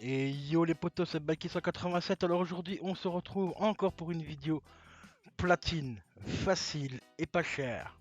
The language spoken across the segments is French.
Et yo les potos, c'est Balki 187. Alors aujourd'hui, on se retrouve encore pour une vidéo platine, facile et pas chère.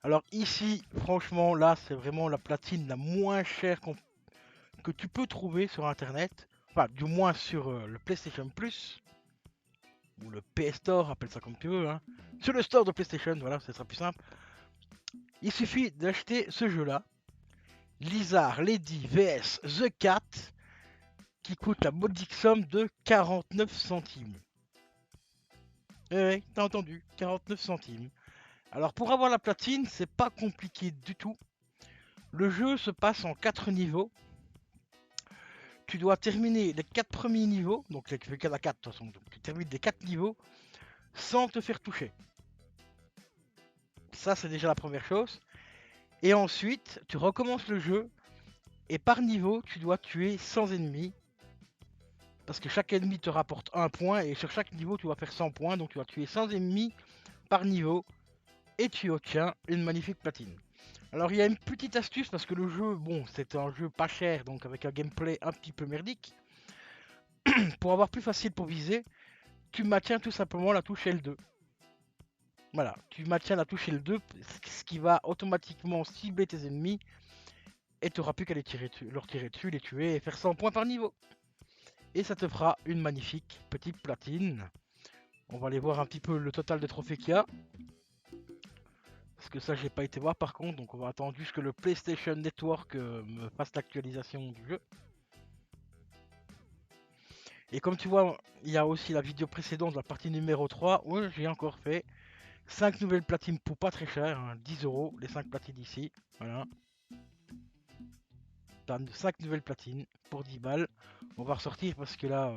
Alors ici, franchement, là, c'est vraiment la platine la moins chère que tu peux trouver sur internet. Enfin, du moins sur le PlayStation Plus ou le PS Store, appelle ça comme tu veux. Hein. Sur le store de PlayStation, voilà, ce sera plus simple. Il suffit d'acheter ce jeu-là, Lizard Lady vs The Cat, qui coûte la modique somme de 49 centimes. Ouais, t'as entendu, 49 centimes. Alors pour avoir la platine, c'est pas compliqué du tout. Le jeu se passe en 4 niveaux. Tu dois terminer les 4 premiers niveaux, donc il fait 4 à 4 de toute façon, donc tu termines les 4 niveaux sans te faire toucher. Ça c'est déjà la première chose. Et ensuite, tu recommences le jeu, et par niveau, tu dois tuer 100 ennemis. Parce que chaque ennemi te rapporte 1 point, et sur chaque niveau, tu dois faire 100 points, donc tu dois tuer 100 ennemis par niveau, et tu obtiens une magnifique platine. Alors il y a une petite astuce parce que le jeu, bon, c'est un jeu pas cher, donc avec un gameplay un petit peu merdique. Pour avoir plus facile pour viser, tu maintiens tout simplement la touche L2. Voilà, tu maintiens la touche L2, ce qui va automatiquement cibler tes ennemis et tu n'auras plus qu'à leur tirer dessus, les tuer et faire 100 points par niveau. Et ça te fera une magnifique petite platine. On va aller voir un petit peu le total de trophées qu'il y a. Parce que ça, j'ai pas été voir par contre, donc on va attendre juste que le PlayStation Network me fasse l'actualisation du jeu. Et comme tu vois, il y a aussi la vidéo précédente, la partie numéro 3, où j'ai encore fait 5 nouvelles platines pour pas très cher, hein, 10 euros, les 5 platines ici. Voilà. 5 nouvelles platines pour 10 balles. On va ressortir parce que là,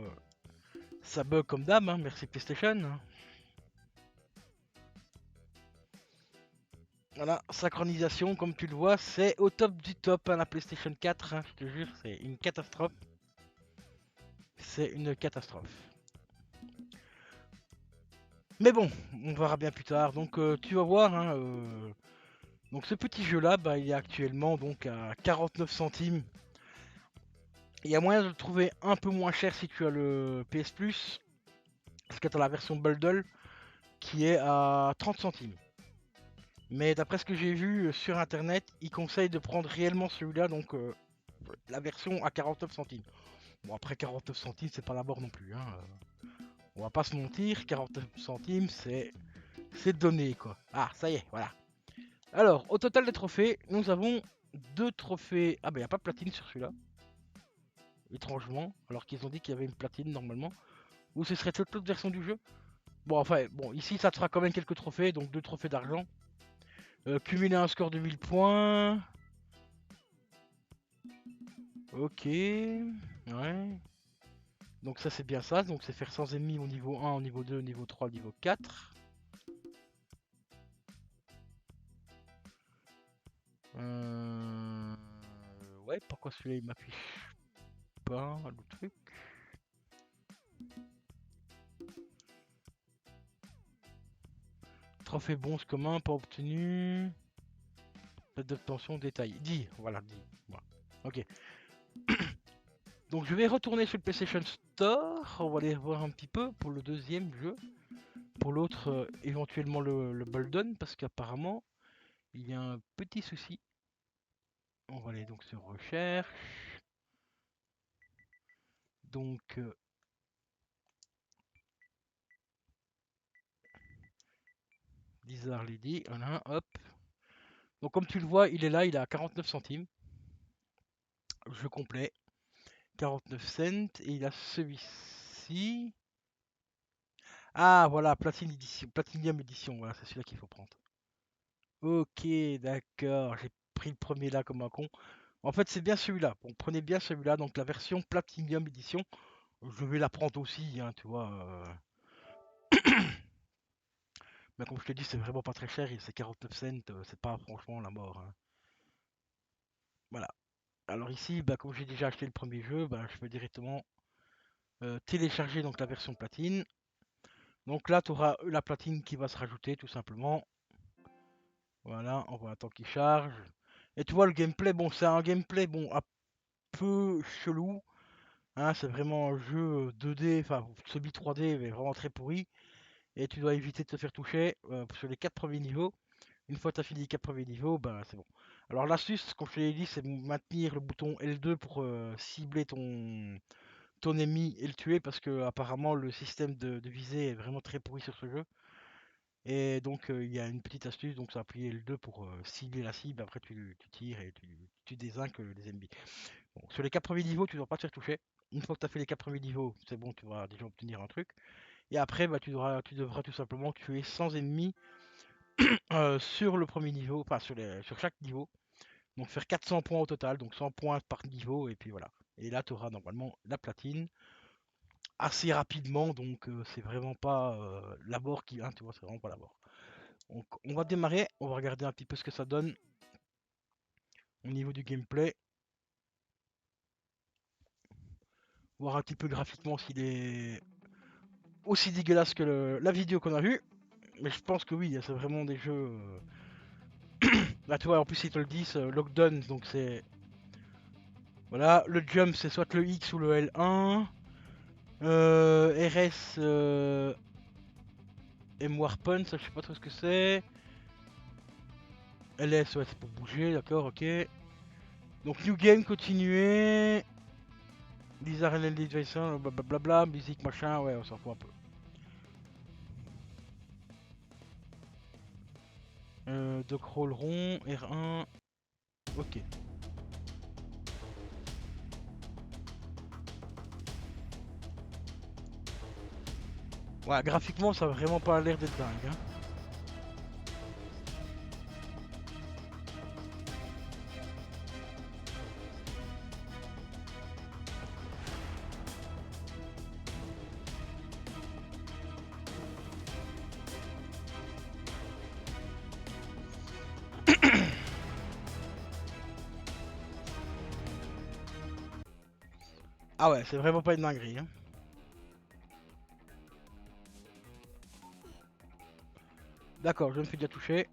ça bug comme d'hab, hein, merci PlayStation. Hein. Voilà, synchronisation, comme tu le vois, c'est au top du top, hein, la PlayStation 4, hein, je te jure, c'est une catastrophe. C'est une catastrophe. Mais bon, on verra bien plus tard. Donc tu vas voir, hein, donc ce petit jeu là, bah, il est actuellement donc à 49 centimes. Il y a moyen de le trouver un peu moins cher si tu as le PS Plus. Parce que tu as la version Bundle qui est à 30 centimes. Mais d'après ce que j'ai vu sur internet, ils conseillent de prendre réellement celui-là, donc la version à 49 centimes. Bon après 49 centimes c'est pas la mort non plus. Hein. On va pas se mentir, 49 centimes c'est donné quoi. Ah ça y est, voilà. Alors, au total des trophées, nous avons 2 trophées. Ah, bah, il n'y a pas de platine sur celui-là. Étrangement. Alors qu'ils ont dit qu'il y avait une platine normalement. Ou ce serait toute l'autre version du jeu. Bon, enfin, bon, ici ça te fera quand même quelques trophées. Donc 2 trophées d'argent. Cumuler un score de 1000 points. Ok. Ouais. Donc ça, c'est bien ça. Donc c'est faire 100 ennemis au niveau 1, au niveau 2, au niveau 3, au niveau 4. Euh... Ouais, pourquoi celui-là il m'affiche pas le truc. Trophée bronze commun, pas obtenu. Date d'obtention détaillée. 10, voilà, 10. Voilà. Ok. Donc je vais retourner sur le PlayStation Store. On va aller voir un petit peu pour le deuxième jeu. Pour l'autre, éventuellement le Bolden, parce qu'apparemment, il y a un petit souci. On va aller donc sur recherche. Donc, Lizard Lady, voilà, hop. Donc comme tu le vois, il est là, il est à 49 centimes. Jeu complet. 49 cents. Et il a celui-ci. Ah voilà, Platine Edition, Platinum Edition, voilà, c'est celui-là qu'il faut prendre. Ok, d'accord, j'ai pris le premier là comme un con. En fait, c'est bien celui-là. Bon, prenez bien celui-là, donc la version Platinum Edition. Je vais la prendre aussi, hein, tu vois. Mais comme je te dis, c'est vraiment pas très cher, c'est 49 cents, c'est pas franchement la mort. Hein. Voilà. Alors ici, bah, comme j'ai déjà acheté le premier jeu, bah, je peux directement télécharger donc la version platine. Donc là, tu auras la platine qui va se rajouter tout simplement. Voilà, on va attendre qu'il charge. Et tu vois le gameplay, bon, c'est un gameplay bon un peu chelou. Hein, c'est vraiment un jeu 2D, enfin semi 3D, mais vraiment très pourri. Et tu dois éviter de te faire toucher sur les 4 premiers niveaux. Une fois que tu as fini les 4 premiers niveaux, bah c'est bon. Alors l'astuce, comme je te l'ai dit, c'est de maintenir le bouton L2 pour cibler ton ennemi et le tuer parce que apparemment le système de visée est vraiment très pourri sur ce jeu. Et donc il y a une petite astuce, donc c'est appuyer L2 pour cibler la cible, après tu tires et tu désinques les ennemis. Bon, sur les 4 premiers niveaux, tu ne dois pas te faire toucher. Une fois que tu as fait les 4 premiers niveaux, c'est bon, tu vas déjà obtenir un truc. Et après, bah, tu devras tout simplement tuer 100 ennemis sur le premier niveau, enfin sur chaque niveau. Donc faire 400 points au total, donc 100 points par niveau, et puis voilà. Et là, tu auras normalement la platine assez rapidement, donc c'est vraiment pas la mort qui vient, tu vois, c'est vraiment pas la mort. Donc on va démarrer, on va regarder un petit peu ce que ça donne au niveau du gameplay, voir un petit peu graphiquement s'il est aussi dégueulasse que la vidéo qu'on a vue. Mais je pense que oui, c'est vraiment des jeux. Là, tu vois, en plus, ils te le disent, lockdown, donc c'est. Voilà, le jump, c'est soit le X ou le L1. RS M-Warpon, ça, je sais pas trop ce que c'est. LS, ouais, c'est pour bouger, d'accord, ok. Donc, New Game, continuer. Blizzard LLD Jason, blablabla, musique, machin, ouais, on s'en fout un peu. Doc roll rond, R1, ok. Ouais, graphiquement, ça a vraiment pas l'air d'être dingue, hein. Ah ouais, c'est vraiment pas une dinguerie, hein. D'accord, je me suis déjà touché.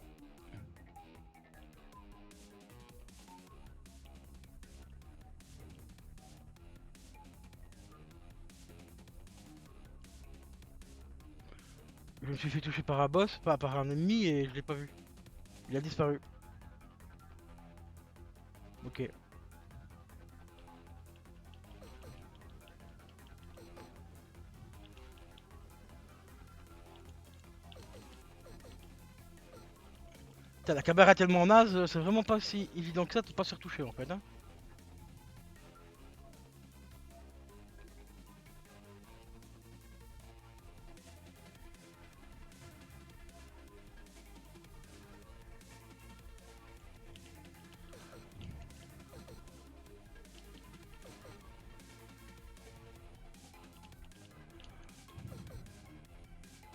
Je me suis fait toucher par un boss, pas par un ennemi, et je l'ai pas vu. Il a disparu. Ok. Putain, la caméra est tellement naze, c'est vraiment pas si évident que ça de pas se retoucher en fait, hein.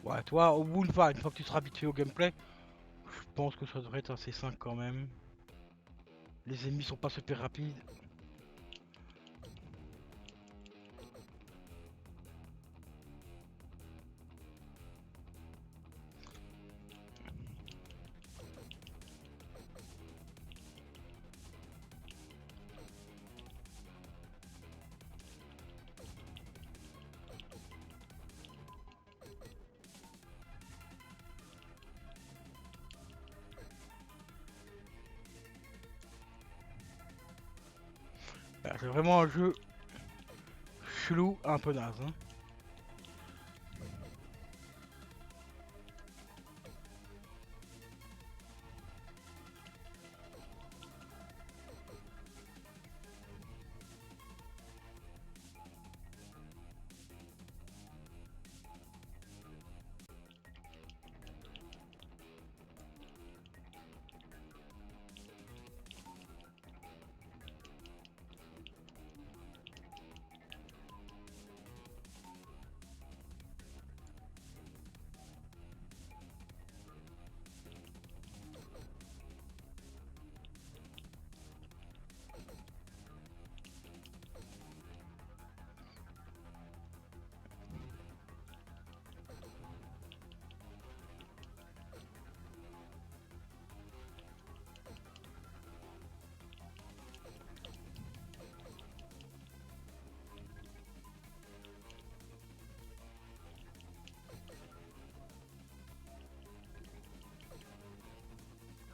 Ouais, toi, au bout, une fois que tu seras habitué au gameplay, je pense que ça devrait être assez simple quand même. Les ennemis sont pas super rapides. C'est vraiment un jeu chelou, un peu naze, hein.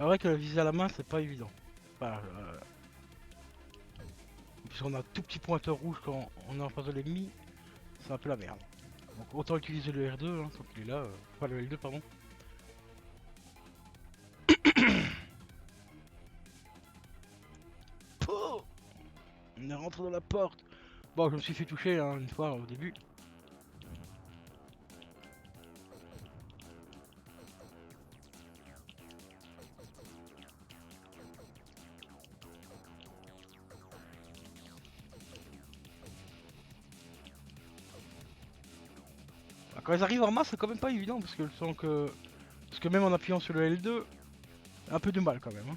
C'est vrai que viser à la main c'est pas évident. Enfin, puisqu'on a un tout petit pointeur rouge quand on est en face de l'ennemi, c'est un peu la merde. Donc autant utiliser le R2 hein, quand il est là, pas le L2 pardon. Pouh, on est rentré dans la porte. Bon, je me suis fait toucher hein, une fois au début. Bah, quand ils arrivent en masse, c'est quand même pas évident parce que le sens que. Parce que même en appuyant sur le L2, un peu de mal quand même. Hein.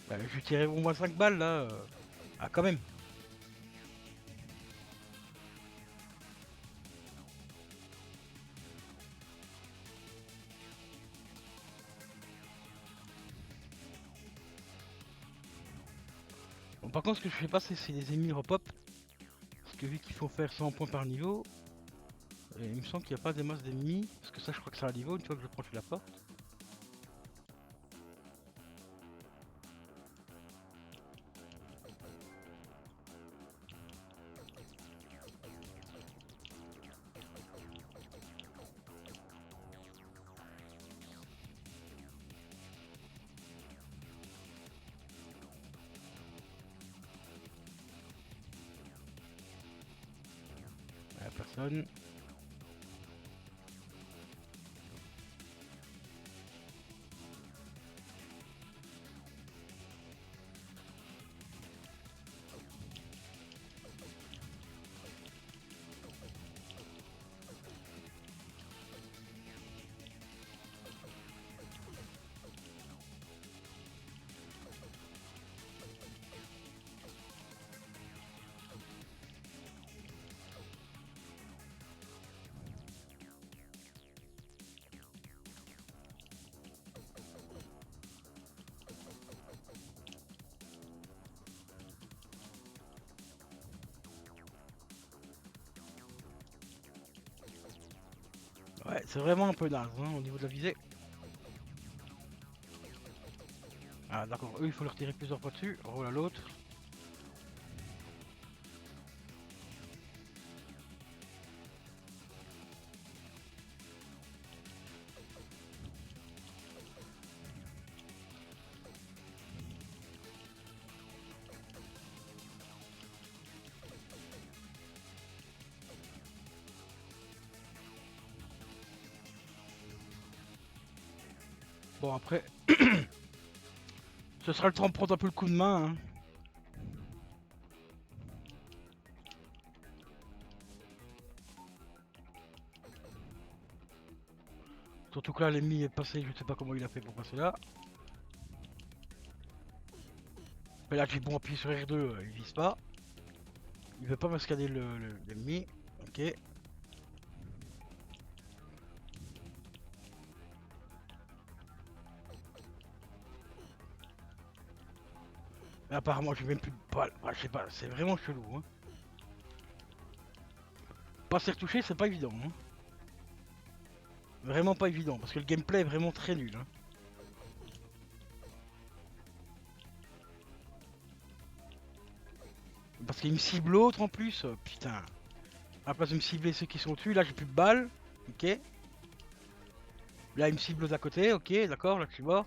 Bah, je vais tirer au moins 5 balles là. Ah, quand même. Bon, par contre, ce que je sais pas, c'est si les ennemis repop. Parce que vu qu'il faut faire 100 points par niveau, il me semble qu'il n'y a pas des masses d'ennemis. Parce que ça, je crois que c'est un niveau une fois que je franchis la porte. Personne. Ouais, c'est vraiment un peu naze hein, au niveau de la visée. Ah d'accord, eux il faut leur tirer plusieurs fois dessus, roule à l'autre. Bon après, ce sera le temps de prendre un peu le coup de main. Hein. Surtout que là l'ennemi est passé, je sais pas comment il a fait pour passer là. Mais là j'ai bon appuyé sur R2, il vise pas. Il veut pas me scanner l'ennemi. Ok. Mais apparemment j'ai même plus de balles. Ah, je sais pas, c'est vraiment chelou. Hein. Pas se retoucher c'est pas évident. Hein. Vraiment pas évident parce que le gameplay est vraiment très nul. Hein. Parce qu'il me cible l'autre en plus. Putain. À la place de me cibler ceux qui sont dessus, là j'ai plus de balles. Ok. Là il me cible à côté. Ok, d'accord, là je suis mort.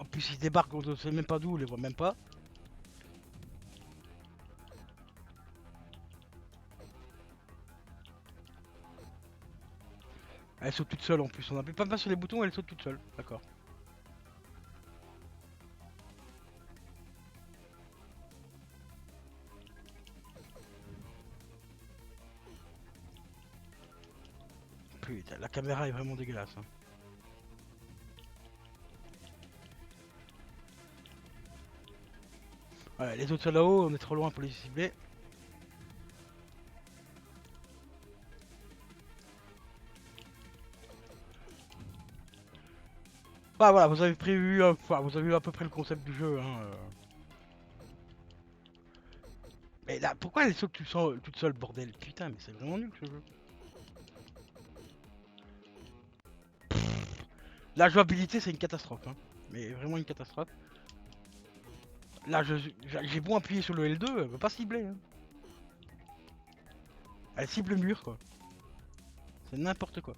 En plus ils débarquent, on ne sait même pas d'où, on les voit même pas. Elle saute toute seule en plus, on appuie pas mal sur les boutons, elle saute toute seule. D'accord. Putain, la caméra est vraiment dégueulasse. Hein. Ouais, les autres sont là-haut, on est trop loin pour les cibler. Bah voilà, vous avez prévu, enfin, vous avez vu à peu près le concept du jeu. Hein, Mais là, pourquoi elle saute toute seule, bordel? Putain, mais c'est vraiment nul ce jeu. La jouabilité, c'est une catastrophe. Hein. Mais vraiment une catastrophe. Là, j'ai beau appuyer sur le L2, elle veut pas cibler. Hein. Elle cible le mur, quoi. C'est n'importe quoi.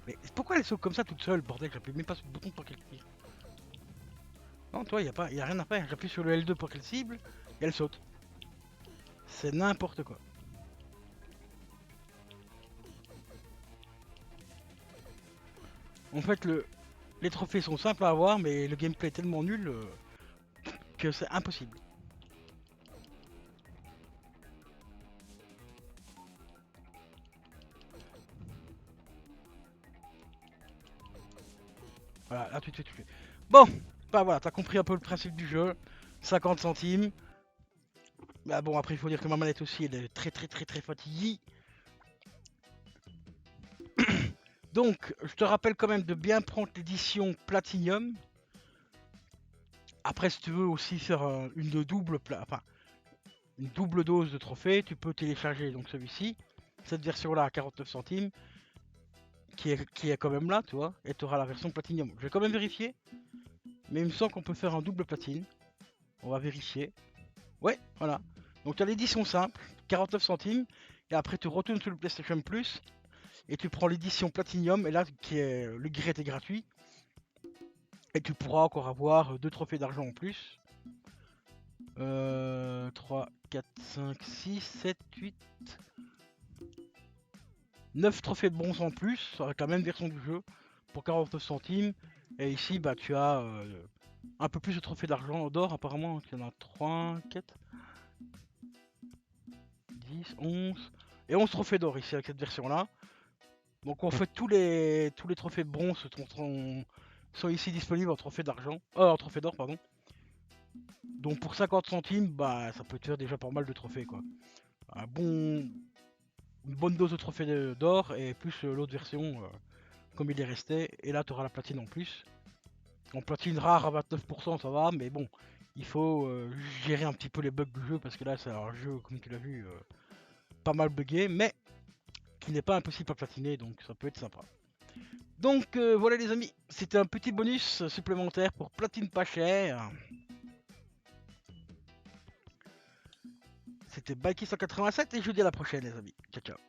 Mais pourquoi elle saute comme ça toute seule, bordel? J'appuie même pas sur le bouton pour qu'elle tire. Non, toi, y a rien à faire. J'appuie sur le L2 pour qu'elle cible, et elle saute. C'est n'importe quoi. En fait, les trophées sont simples à avoir, mais le gameplay est tellement nul que c'est impossible. Voilà, là tu te fais tuer. Bon, bah voilà, t'as compris un peu le principe du jeu. 50 centimes. Bah bon, après il faut dire que ma manette aussi, elle est très fatiguée. Donc, je te rappelle quand même de bien prendre l'édition Platinum. Après, si tu veux aussi faire une double dose de trophée, tu peux télécharger donc celui-ci, cette version-là à 49 centimes, qui est quand même là, tu vois, et tu auras la version Platinum. Je vais quand même vérifier, mais il me semble qu'on peut faire un double platine. On va vérifier. Ouais, voilà. Donc tu as l'édition simple, 49 centimes, et après tu retournes sur le PlayStation Plus, et tu prends l'édition Platinum, et là, le gré est gratuit, et tu pourras encore avoir deux trophées d'argent en plus. 3, 4, 5, 6, 7, 8, 9 trophées de bronze en plus, avec la même version du jeu, pour 49 centimes. Et ici, bah, tu as un peu plus de trophées d'argent d'or, apparemment. Il y en a 3, 4, 10, 11. Et 11 trophées d'or ici avec cette version-là. Donc en fait, tous les trophées de bronze sont ici disponibles en trophée d'argent. En trophée d'or, pardon. Donc pour 50 centimes, bah ça peut te faire déjà pas mal de trophées quoi. Un bon, une bonne dose de trophées d'or et plus l'autre version comme il est resté. Et là tu auras la platine en plus. En platine rare à 29% ça va, mais bon, il faut gérer un petit peu les bugs du jeu parce que là c'est un jeu comme tu l'as vu pas mal buggé, mais qui n'est pas impossible à platiner donc ça peut être sympa. Donc voilà les amis, c'était un petit bonus supplémentaire pour platine pas cher. C'était Baki 187 et je vous dis à la prochaine les amis. Ciao ciao.